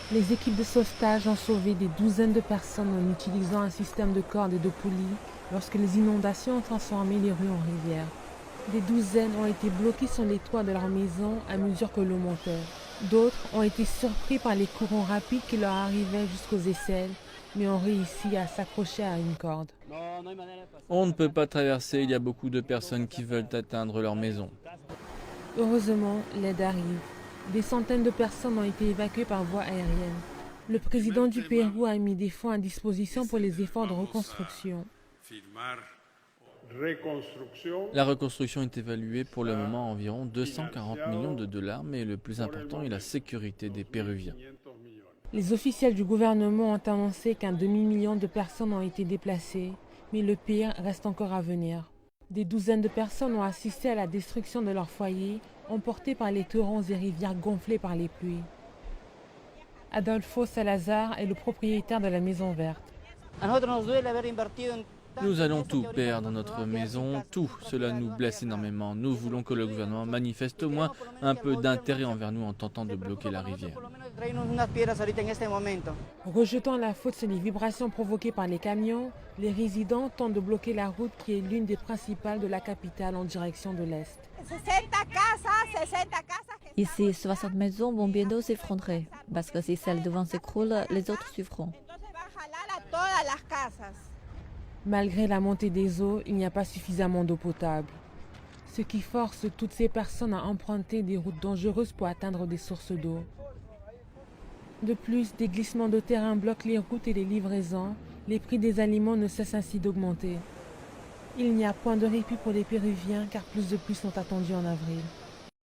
Les équipes de sauvetage ont sauvé des douzaines de personnes en utilisant un système de cordes et de poulies lorsque les inondations ont transformé les rues en rivières. Des douzaines ont été bloquées sur les toits de leur maison à mesure que l'eau montait. D'autres ont été surpris par les courants rapides qui leur arrivaient jusqu'aux aisselles, mais ont réussi à s'accrocher à une corde. On ne peut pas traverser, il y a beaucoup de personnes qui veulent atteindre leur maison. Heureusement, l'aide arrive. Des centaines de personnes ont été évacuées par voie aérienne. Le président du Pérou a mis des fonds à disposition pour les efforts de reconstruction. La reconstruction est évaluée pour le moment à environ 240 millions de dollars, mais le plus important est la sécurité des Péruviens. Les officiels du gouvernement ont annoncé qu'un demi-million de personnes ont été déplacées, mais le pire reste encore à venir. Des douzaines de personnes ont assisté à la destruction de leur foyer, emportés par les torrents et rivières gonflées par les pluies. Adolfo Salazar est le propriétaire de la Maison Verte. Nous allons tout perdre, notre maison, tout. Cela nous blesse énormément. Nous voulons que le gouvernement manifeste au moins un peu d'intérêt envers nous en tentant de bloquer la rivière. Rejetant la faute sur les vibrations provoquées par les camions, les résidents tentent de bloquer la route qui est l'une des principales de la capitale en direction de l'Est. Ici, 60 maisons vont bientôt s'effondrer, parce que si celles devant s'écroulent, les autres suivront. Malgré la montée des eaux, il n'y a pas suffisamment d'eau potable, ce qui force toutes ces personnes à emprunter des routes dangereuses pour atteindre des sources d'eau. De plus, des glissements de terrain bloquent les routes et les livraisons. Les prix des aliments ne cessent ainsi d'augmenter. Il n'y a point de répit pour les Péruviens car plus de pluies sont attendues en avril.